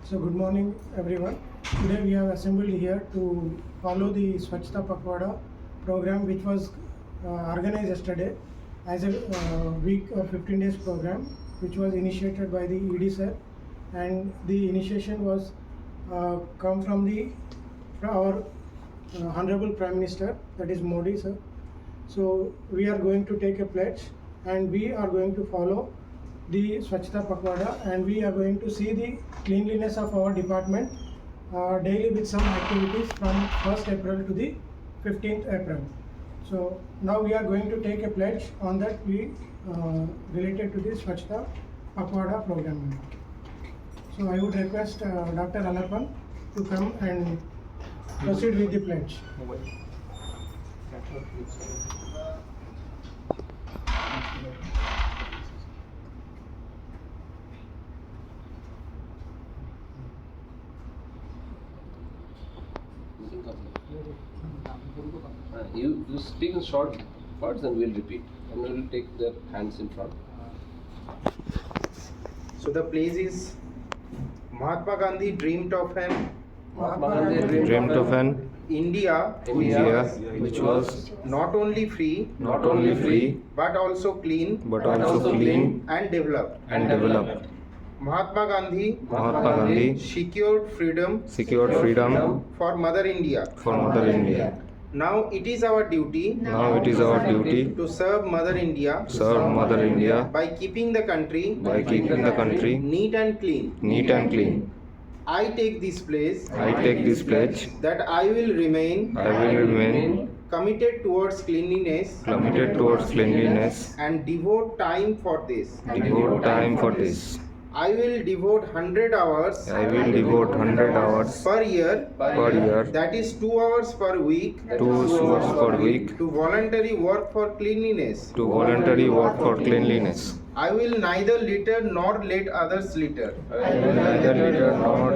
So good morning everyone. Today we have assembled here to follow the Swachhta Pakhwada program which was organized yesterday as a week of 15 days program which was initiated by the ED sir, and the initiation was come from our Honorable Prime Minister, that is Modi sir. So we are going to take a pledge and we are going to follow the Swachhta Pakhwada, and we are going to see the cleanliness of our department daily with some activities from 1st April to the 15th April. So now we are going to take a pledge on that we related to the Swachhta Pakhwada program. So I would request Dr. Alappan to come and proceed with the pledge. You speak in short words and we'll repeat, and we'll take the hands in front. So the place is Mahatma Gandhi dreamed of an dreamt of an India India which was not only free not only free but also clean and developed. developed. Mahatma Mahatma Gandhi secured freedom secured freedom for Mother India. for Mother India. Now it is our duty Now it is our duty to serve Mother India to serve Mother India by keeping the country by keeping the country neat and clean. neat and clean. I take this place I take this pledge. that I will remain I will remain committed towards cleanliness committed towards cleanliness. and devote time for this. Devote time for this. I will devote 100 hours I will devote 100 hours per year, per year, that is 2 hours per week, 2 hours per week, to voluntary work for cleanliness. to voluntary work for cleanliness. I will neither litter nor let others litter. Neither litter nor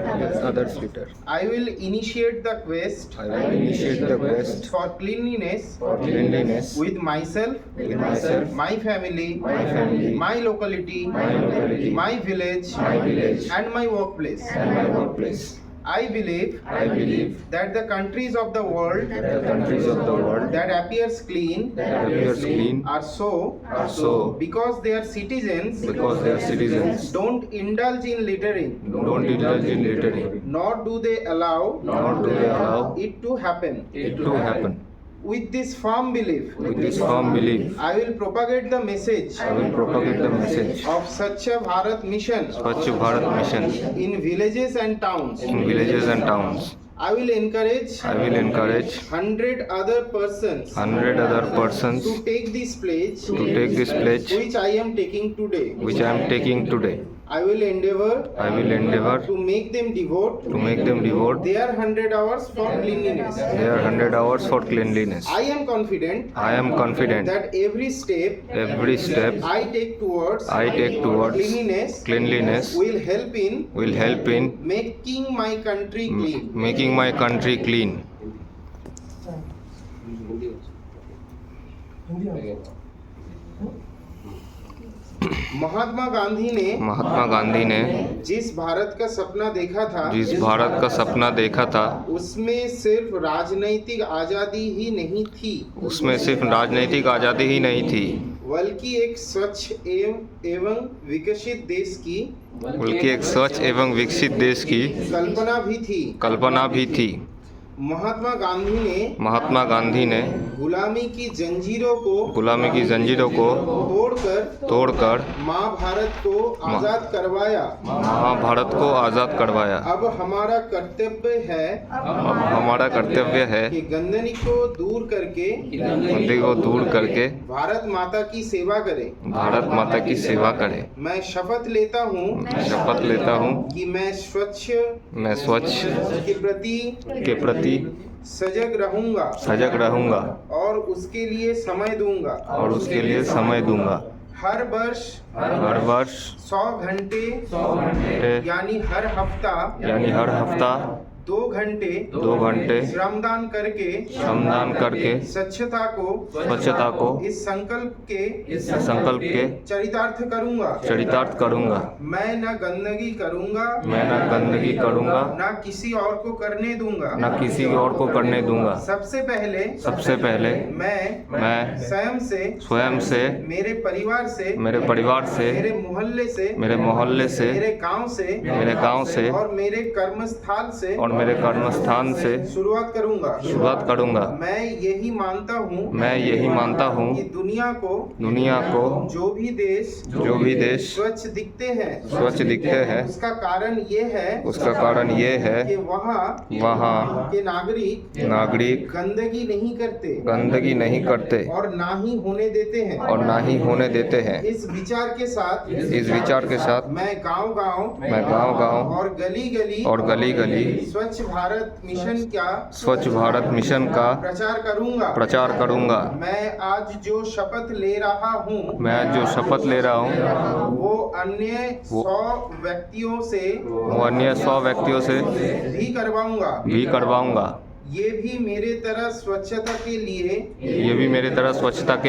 others litter. I will initiate the quest I will initiate the quest for cleanliness for cleanliness with myself, myself, my family, family, my locality, locality, my village, and my workplace. and my workplace. I believe I believe that the countries of the world the countries of the world that appears clean that appears clean are so because their citizens because their citizens don't indulge in littering, don't indulge in littering, nor do they allow nor do they allow it to happen. it to happen. With this firm belief, With this firm belief, I will propagate the message I will propagate the message of Swachh Bharat mission Swachh Bharat mission in villages and towns. in villages and towns. I will encourage I will encourage 100 other persons 100 other persons to take this pledge to take this pledge which I am taking today. which I am taking today. I will endeavor I will endeavor to make them devote to make them devote their 100 hours for cleanliness. their 100 hours for cleanliness. I am confident I am confident that every step every step I take towards cleanliness will help in making my country clean. making my country clean. Hindi also. Again. Mahatma Gandhi ने महात्मा गांधी ने जिस भारत का सपना देखा था जिस भारत का सपना देखा था उसमें सिर्फ राजनैतिक आजादी ही नहीं थी, उसमें सिर्फ राजनीतिक आज़ादी ही नहीं थी, बल्कि एक स्वच्छ एवं विकसित देश की बल्कि एक स्वच्छ एवं विकसित देश की कल्पना भी थी। महात्मा गांधी ने गुलामी की जंजीरों को तोड़कर महाभारत को आजाद करवाया। अब हमारा कर्तव्य है कि गंदगी को दूर करके भारत माता की सेवा करें। मैं शपथ लेता हूँ कि मैं स्वच्छ के प्रति सजग रहूंगा और उसके लिए समय दूंगा। हर वर्ष 100 घंटे यानी हर हफ्ता 2 घंटे श्रमदान करके स्वच्छता को इस संकल्प के चरितार्थ करूंगा। मैं न गंदगी करूंगा, न किसी और को करने दूंगा। सबसे पहले मैं स्वयं से, मेरे परिवार से, मेरे मोहल्ले से, मेरे गांव से और मेरे कर्मस्थान से शुरुआत करूंगा। मैं यही मानता हूँ कि दुनिया को जो भी देश स्वच्छ दिखते हैं उसका कारण ये है कि वहाँ के नागरिक गंदगी नहीं करते और ना ही होने देते हैं। इस विचार के साथ मैं गांव और गली स्वच्छ भारत मिशन का प्रचार करूंगा। मैं आज जो शपथ ले रहा हूँ वो अन्य 100 व्यक्तियों से भी करवाऊंगा। ये भी मेरे तरह स्वच्छता के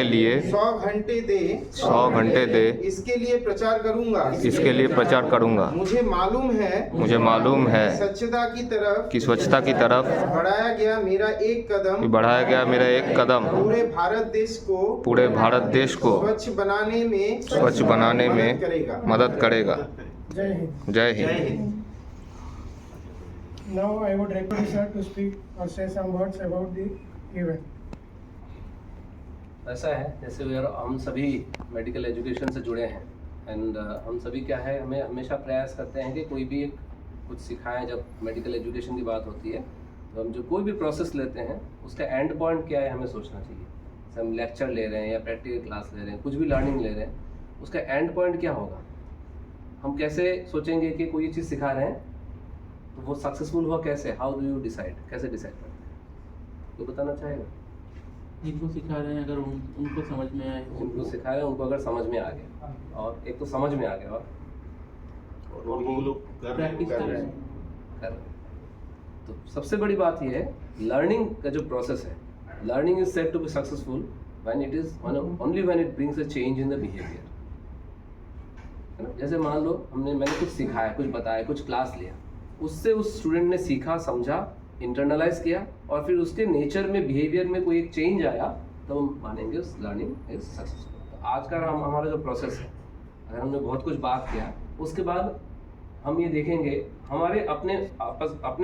लिए 100 घंटे दे इसके लिए प्रचार करूंगा। मुझे मालूम है स्वच्छता की तरफ बढ़ाया गया मेरा एक कदम पूरे भारत देश को स्वच्छ बनाने में मदद करेगा। जय Hind. Now I would request sir to speak or say some words about the event. ऐसा है जैसे हम सभी मेडिकल एजुकेशन से जुड़े हैं एंड हम सभी क्या है, हमें हमेशा प्रयास करते हैं कि कोई भी कुछ सिखाएं। जब मेडिकल एजुकेशन की बात होती है तो हम जो कोई भी प्रोसेस लेते हैं उसका एंड पॉइंट क्या है हमें सोचना चाहिए। जैसे हम लेक्चर ले रहे हैं या प्रैक्टिकल क्लास ले रहे हैं, कुछ भी लर्निंग ले रहे हैं, उसका एंड पॉइंट क्या होगा। हम कैसे सोचेंगे कि कोई चीज़ सिखा रहे हैं तो वो सक्सेसफुल हुआ कैसे, हाउ डू यू डिसाइड, कैसे डिसाइड करते हैं, तो बताना चाहेगा। जिनको सिखा रहे हैं अगर उनको समझ में आए, उनको सिखा रहे हैं उनको अगर समझ में आ गया, और एक तो समझ में आ गया और वो लोग प्रैक्टिस कर रहे हैं। तो सबसे बड़ी बात यह है लर्निंग का जो प्रोसेस है, learning is said to be successful when it is only when it brings a change in the behaviour. है ना, जैसे मान लो मैंने कुछ सिखाया, कुछ बताया, कुछ क्लास लिया, उससे उस स्टूडेंट ने सीखा, समझा, इंटरनलाइज किया और फिर उसके नेचर में, बिहेवियर में कोई एक चेंज आया तो हम मानेंगे उस लर्निंग इज सक्सेसफुल। तो आज का हमारा जो प्रोसेस है, अगर हमने बहुत कुछ बात किया, उसके बाद हम ये देखेंगे हमारे अपने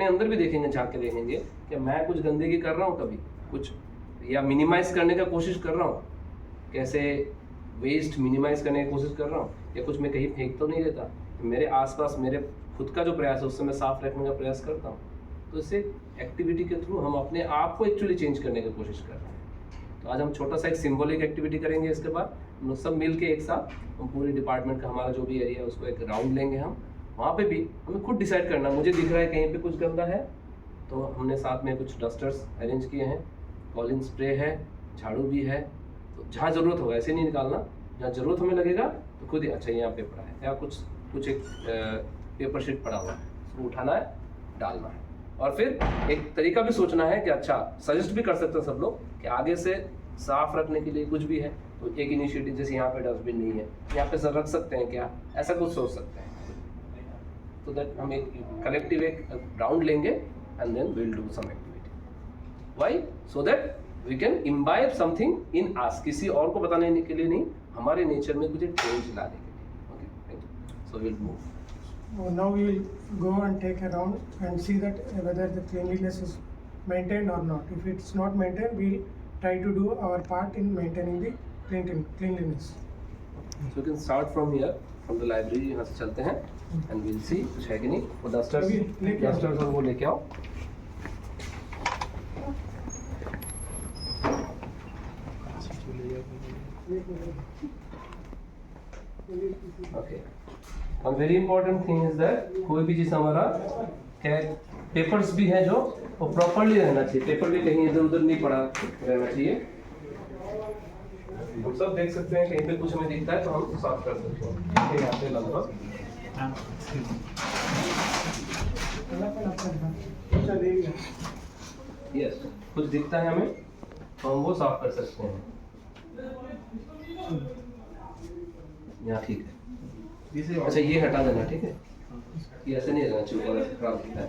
अंदर भी देखेंगे, झांक के देखेंगे कि मैं कुछ गंदगी कर रहा हूँ कभी, कुछ या मिनिमाइज करने का कोशिश कर रहा हूँ, कैसे वेस्ट मिनिमाइज करने की कोशिश कर रहा हूँ, या कुछ मैं कहीं फेंक तो नहीं देता, मेरे आसपास मेरे खुद का जो प्रयास है उससे मैं साफ रखने का प्रयास करता हूँ। तो इससे एक्टिविटी के थ्रू हम अपने आप को एक्चुअली चेंज करने की कोशिश कर रहे हैं। तो आज हम छोटा सा एक सिंबॉलिक एक्टिविटी करेंगे। इसके बाद हम लोग सब मिल के एक साथ हम पूरे डिपार्टमेंट का हमारा जो भी एरिया है उसको एक राउंड लेंगे। हम वहाँ पे भी हमें खुद डिसाइड करना, मुझे दिख रहा है कहीं पे कुछ गंदा है तो हमने साथ में कुछ डस्टर्स अरेंज किए हैं, कॉलिन स्प्रे है, झाड़ू भी है। तो जहाँ ज़रूरत होगा ऐसे नहीं निकालना, जहाँ ज़रूरत हमें लगेगा तो खुद ही अच्छा यहाँ पे पड़ा है या कुछ एक पेपर शीट पड़ा हुआ है, उसको उठाना है, डालना है। और फिर एक तरीका भी सोचना है कि अच्छा, सजेस्ट भी कर सकते हैं सब लोग कि आगे से साफ रखने के लिए कुछ भी है तो एक इनिशिएटिव, जैसे यहाँ पे डस्टबिन नहीं है, यहाँ पे सर रख सकते हैं क्या, ऐसा कुछ सोच सकते हैं। तो दैट हम एक कलेक्टिव एक राउंड लेंगे and then will do some activity. Why? So that we can imbibe something in us, किसी और को बताने के लिए नहीं, हमारे नेचर में कुछ चेंज लाने के लिए। Okay, thank you. So will move. Now we will go and take a round and see that whether the cleanliness is maintained or not. If it's not maintained, we'll try to do our part in maintaining the cleanliness. So you can start from here, from the library। यहाँ से चलते हैं and we'll see कुछ है कि नहीं। वो dusters और वो लेके आओ। Okay. A very important thing is that कोई भी चीज़ हमारा क्या पेपर्स भी है जो वो प्रॉपरली रहना चाहिए, पेपर भी कहीं इधर उधर नहीं पड़ा रहना चाहिए। हम सब देख सकते हैं कहीं पे कुछ हमें दिखता है तो हम साफ कर सकते हैं। यहाँ पे लगभग यस, कुछ दिखता है हमें तो हम वो साफ कर सकते हैं। यहाँ ठीक है। अच्छा ये हटा देना, ठीक है, ये ऐसे नहीं रहना चाहिए, ऊपर खराब दिखता है।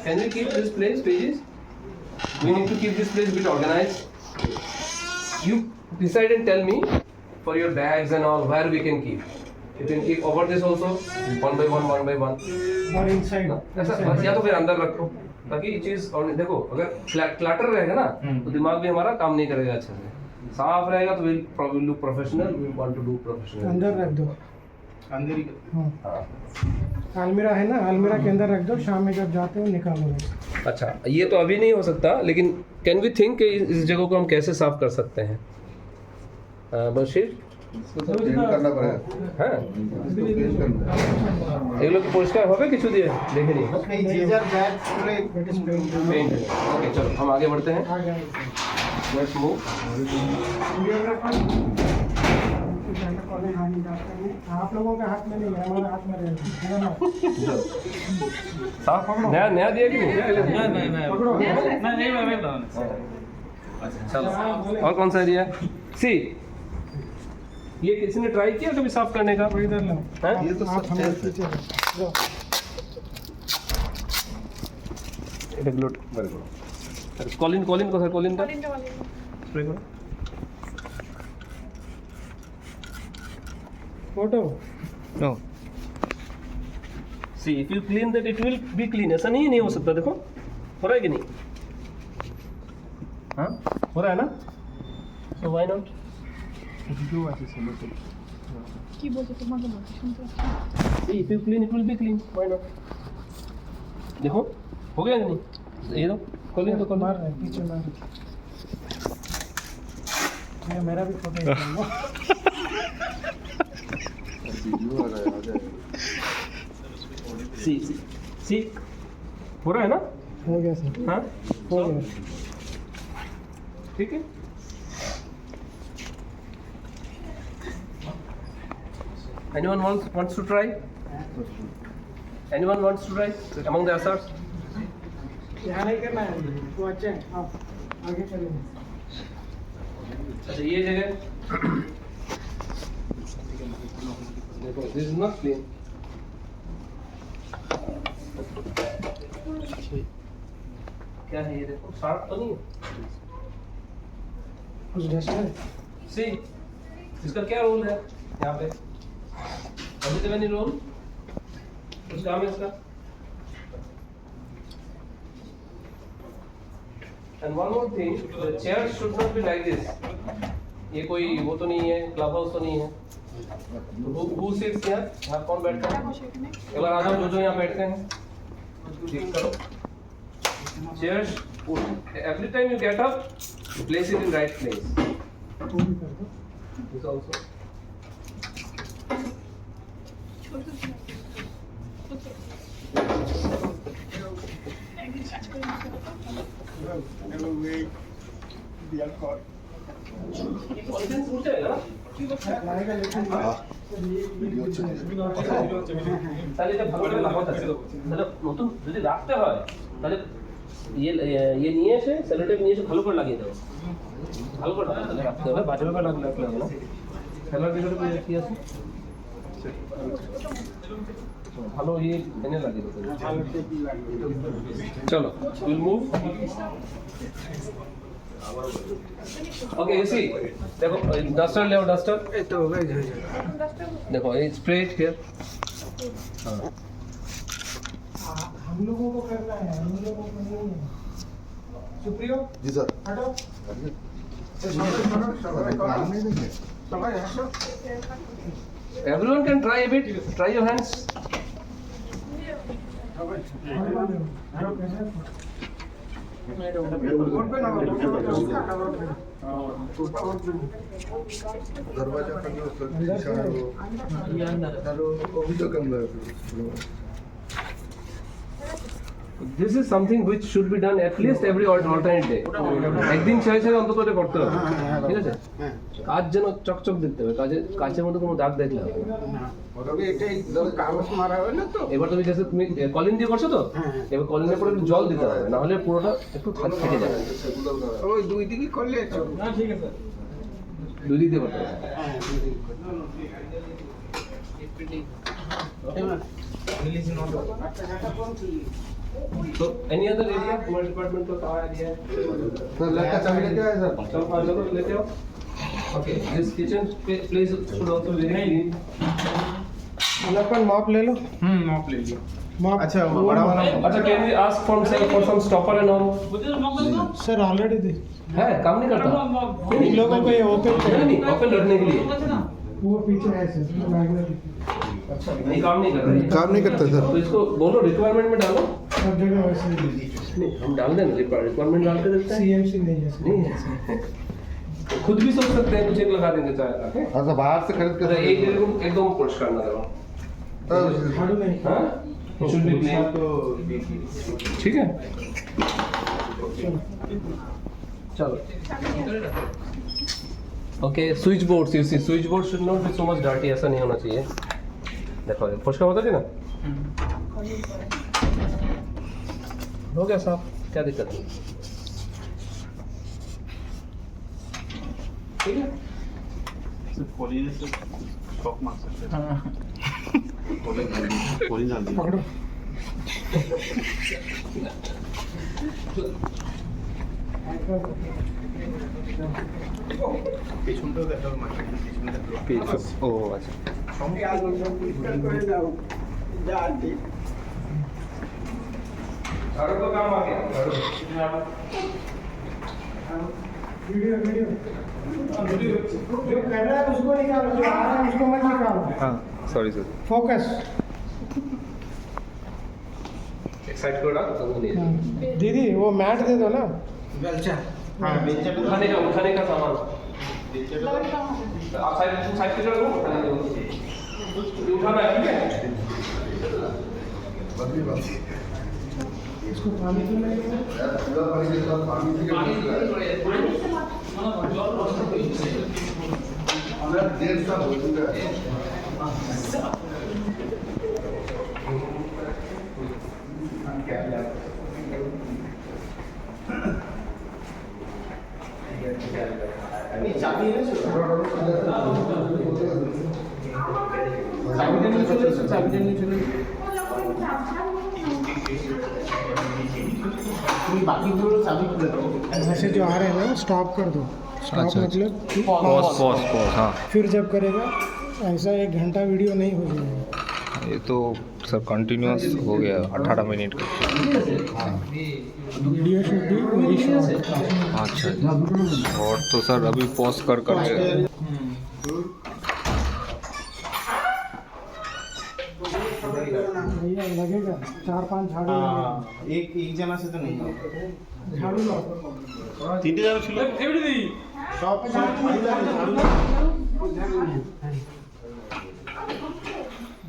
Can we keep this place pages? We need to keep this place a bit organized. You decide and tell me for your bags and all where we can keep. You can keep over this also, one by one, one by one. और inside ऐसा बस, या तो फिर अंदर रखो ताकि ये चीज, और देखो अगर क्लटर रहेगा ना तो दिमाग भी हमारा काम नहीं करेगा अच्छे से। साफ रहेगा तो will probably look professional, we want to do professional. अंदर रख दो। अंधेरी हाँ। अलमीरा है ना, अलमीरा के अंदर रख दो, शाम में जब जाते हो निकालो। अच्छा ये तो अभी नहीं हो सकता, लेकिन कैन वी थिंक इस जगह को हम कैसे साफ कर सकते हैं? बशीर करना पड़ेगा। হ্যাঁ এগুলো কি পরিষ্কার হবে কিছু দিয়ে দেখে নিই। नहीं जीजर बैग पूरे पेंट ओके चलो हम आगे बढ़ते हैं। Let's move. आप लोगों के हाथ में नहीं है, हमारे हाथ में रहेगा। साफ नया नया दिया कि नहीं? चलो और कौन सा दिया? सी ये किसी ने ट्राई किया कभी साफ करने का? इधर लो। हैं? ये तो आप सब हमारे चेंज पीछे लो। এটা গ্লুট বের করো। কলিন কোথায়? কলিনটা স্প্রে করো। फोटो no see if you clean that it will be clean. ऐसा नहीं हो सकता, देखो हो रहा है कि नहीं? हाँ हो रहा है ना, सो व्हाई नॉट? কি বলছো তোমাকে বলছি শুনতে सी if you clean it will be clean, why not? देखो हो गया कि नहीं? ये दो कॉलिन तो मार रहे हैं, पीछे मार। ये मेरा भी फोटो निकालो। वीडियो आ जाएगा। सी हो रहा है ना? हो गया सर, हाँ हो गया। ठीक है। Anyone wants to try? Anyone wants to try among the others? यहाँ नहीं करना है, वो अच्छे हैं, आप आगे चलेंगे। अच्छा ये जगह देखो, this is not clean. क्या है ये? देखो साफ तो नहीं है। कुछ डस्ट है? सी इसका क्या रोल है यहाँ पे? अभी तो मैंने रोल कुछ काम है इसका। And one more thing, the chair should not be like this. ये कोई वो तो नहीं है, क्लब हाउस तो नहीं है। Who sits here? यहाँ कौन बैठता है? एक बार आ जाओ जो यहाँ बैठते हैं। ठीक करो। Chairs, every time you get up, place it in right place. वो भी कर दो। This also. कॉन्फिडेंस उठ जाएगा ना? लाएगा लेकिन ভিডিও চলে তাহলে এটা ভালো করে লাগাতে হবে। তাহলে নতুন যদি রাখতে হয় তাহলে ये নিয়ে এসে সেলোটেপ নিয়ে এসে ভালো করে লাগিয়ে দেবো। ভালো করে তাহলে রাখতে হবে, বাজে ভাবে লাগলে হবে না। সেলোটেপ ভিতরে কি আছে? ভালো ये এনে লাগিয়ে দেবো। চলো we'll move. Okay you see देखो डस्टर ले आओ, डस्टर ये तो हो गया। देखो ये स्प्रे इट हियर। हम लोगों को करना है, हम लोगों को नहीं है। सुप्रियो জি স্যার हटो। काम नहीं देंगे Everyone can try a bit. Try your hands. हटो कैसे? दरवाजा का जो शीशा है वो भी तो कम है। This is something which should be done at least every alternate day. একদিন ছেড়ে ছেড়ে অন্তত এটা করতে হবে, ঠিক আছে? কাজ যেন চকচক দেখতে হবে, কাচের মধ্যে কোনো দাগ দেখলে হবে না। এবার তুমি যেসে তুমি কলিন দিয়ে করছো তো, এবার কলিনের পরে একটু জল দিতে হবে, না হলে পুরোটা একটু থেকে যাবে। ওই দুই দিকে করলে ঠিক আছে দুই দিক দিয়ে করতে হবে। So any other area तुम्हारे डिपार्टमेंट का कहाँ area है? सर लैब का चाबी लेके आए सर। चलो लेते आओ। Okay, this kitchen place should also be very clean. Upon mop ले लो। मॉप ले लिया। मॉप अच्छा वो बड़ा वाला अच्छा, can we ask for some stopper and all? Sir already दे है, काम नहीं करता। इन लोगों को ये ओपन नहीं, ओपन रखने के लिए। वो पीछे है सर मैग्नेटिक नहीं, काम नहीं कर रहा। काम नहीं करता सर। तो इसको बोलो रिक्वायरमेंट में डालो। सब जगह वैसे ही नहीं, हम डाल दें रिक्वायरमेंट डाल के देते हैं। सीएमसी नहीं है सर। नहीं है। खुद भी सोच सकते हैं, कुछ एक लगा देंगे चाहे आके। हाँ सर बाहर से खरीद तो कर एक एकदम परिष्कार ना करो। झाड़ू नहीं हाँ? Should be clean. ठीक है, चलो। Okay, switchboards, you see switchboard should not be so much dirty, ऐसा नहीं होना चाहिए। देखो ये परिष्कार होता है ना, हो गया साहब, क्या दिक्कत है? ठीक है, पकड़ो পিছনটাও দেখাও মাঠে পিছনটা ও আচ্ছা। झाड़ू का काम आ गया। वीडियो जो कर रहा है उसको निकालो, जो आ रहा है उसको मत निकालो। हाँ सॉरी सर। फोकस। एक साइड को रख, तो नहीं। दीदी वो मैट दे दो ना। বেলচা হ্যাঁ বেলচা उठाने का सामान। आप साइड पे चढ़ो, उठाना है, ठीक है? इसको पानी क्यों नहीं देना? पूरा पानी के साथ पानी से क्या हमें 1.5 साल हो चुका है। চাবি এনেছো চাবিটা নিয়ে চলে তুমি বাকিগুলো চাবি খুলে দাও ऐसे जो आ रहे हैं ना स्टॉप कर दो। स्टॉप अच्छा, मतलब पॉज पॉज पॉज। हाँ फिर जब करेगा ऐसा 1 घंटा वीडियो नहीं हो जाएगा। ये तो सर कंटिन्यूअस हो गया 18 मिनट का। Video should be very short. अच्छा और तो सर अभी पॉज कर करके भैया लगेगा 4-5 झाड़ू लगेगा। एक जना से तो नहीं झाड़ू लो। তিনটে জন ছিল সব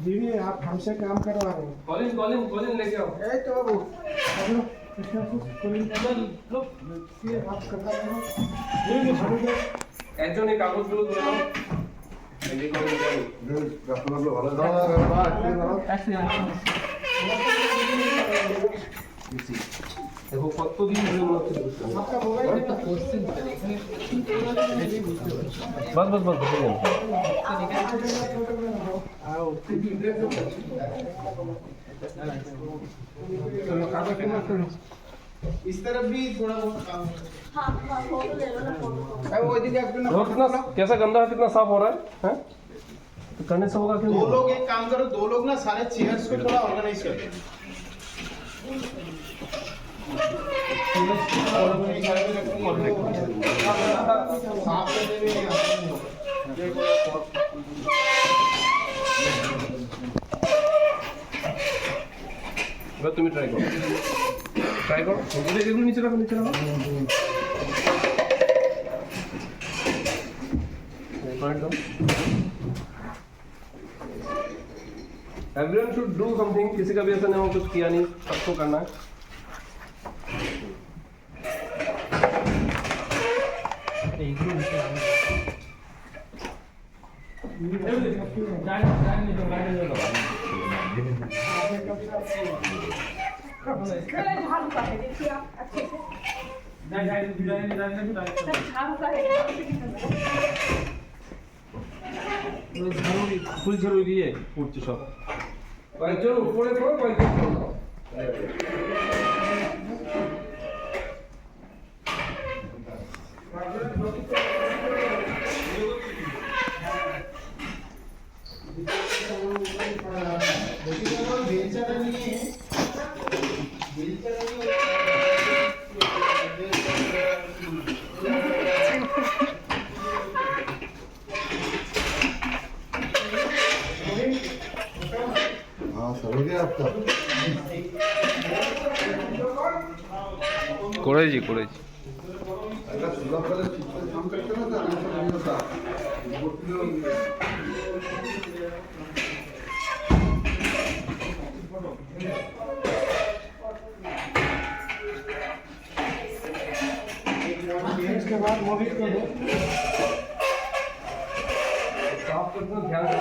दीदी आप हमसे काम करवा रहे हैं। कॉलिन लेके आओ। तो बाबू पकड़ो, कृष्णा को कोई लो ये आप करता रहो। ये झाड़ू दो। একজন এই কাগজগুলো তুলে নাও। এই কাগজগুলো আপনারা ভালো দাও দেখো কতদিন ধরে মনে হচ্ছে বুঝতে পারছি। आपका मोबाइल बस बस बस बस चलो कागज पे मत करो। इस तरफ भी थोड़ा बहुत काम है हाँ फोटो ले लो ना फोटो। वो इधर अपना देखो कितना कैसा गंदा है, कितना साफ हो रहा है, हैं? तो करने से होगा क्यों? दो लोग एक काम करो दो लोग ना सारे चेयर्स को थोड़ा ऑर्गेनाइज कर दो साफ करने में बस तुम्हें ट्राई करो। ট্রাই করো, এগুলো নিচে রাখো, নিচে রাখো। Everyone should do something. किसी का भी ऐसा नहीं हो कुछ किया नहीं, सबको करना है। झाड़ू का है देखिए आप अच्छे से झाड़ू का है ফুল ঝাড়ু দিয়ে পড়ছে সব কয়েকজন উপরে করো, কয়েকজন করো। हाँ सब हो गया आपका করেছি করেছি। अगर सुबह पहले ठीक से काम करते ना तो आगे से नहीं होता इसके बाद मोहित को दो। साफ करते हैं, ध्यान से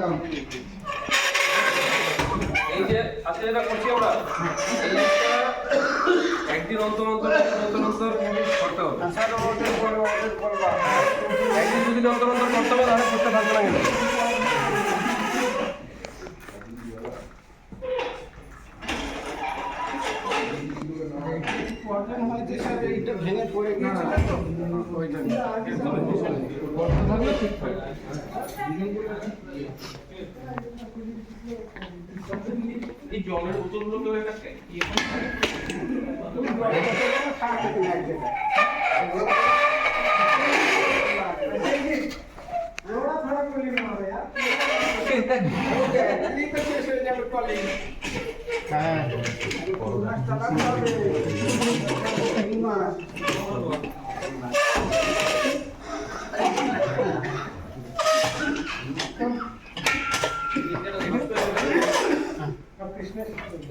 काम এই যে আজকে যেটা করছি আমরা, একদিন অন্তর অন্তর করতে হবে। একদিন দুদিন অন্তর অন্তর করতে হবে, তাহলে করতে থাকবে না কিন্তু। এই জলের বোতলগুলো তো একটা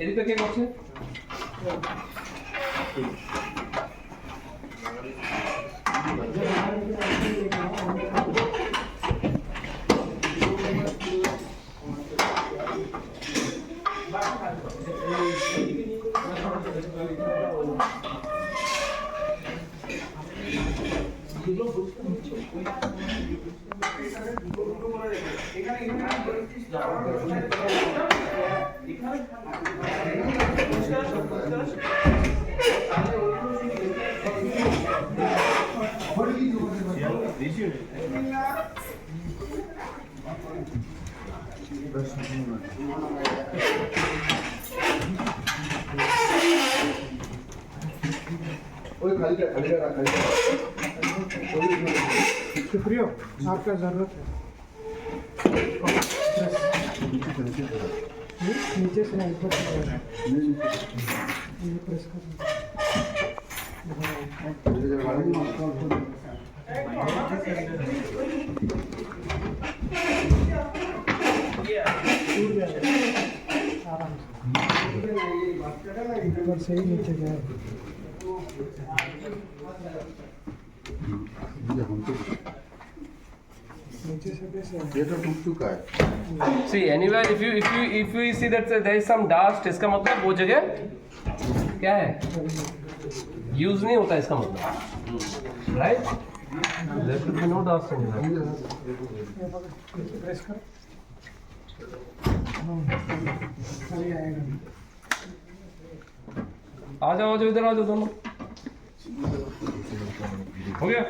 এদিকে কে করছে? सुप्रियो आपका जरूरत है नीचे से नहीं ऊपर से प्रेस कर ऊपर से ही नीचे गया नीचे से कैसे ये तो टूट चुका है See, anywhere if you see that there is some dust, इसका मतलब वो जगह क्या है? यूज नहीं होता इसका मतलब, right? There should be no dust in there. Press कर खाली आएगा आ जाओ इधर आ जाओ दोनों। हो गया?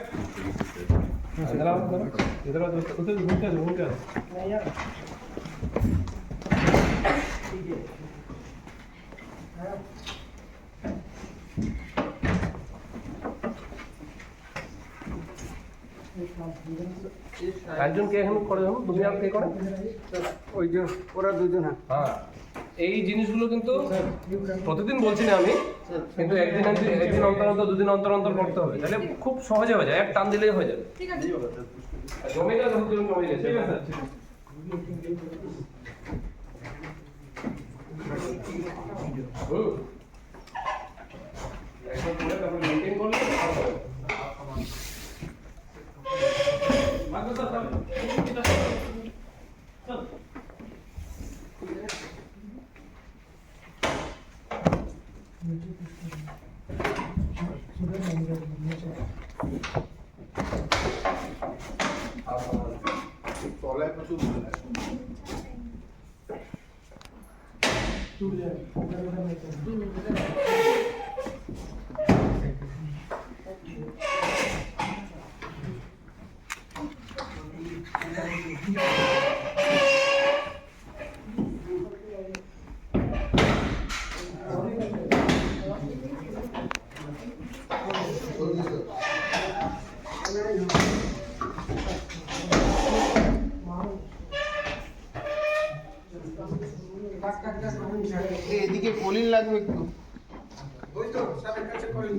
इधर आओ इधर आओ उधर घूम के नहीं यार একজন কে এখন করে দেখুন, তুমি আর কে করে? ওই যে ওরা দুজন হ্যাঁ, এই জিনিসগুলো কিন্তু প্রতিদিন বলছি না আমি, কিন্তু একদিন অন্তর অন্তর, দুদিন অন্তর অন্তর করতে হবে, তাহলে খুব সহজে হয়ে যায়, এক টান দিলেই হয়ে যাবে। ঠিক আছে জমে গেছে, জমে গেছে। একদম করে তারপর মেনটেন করলে ভালো হবে। তলায় প্রচুর এদিকে কলিন লাগবে একটু। ওই তো স্যারের কাছে করেন।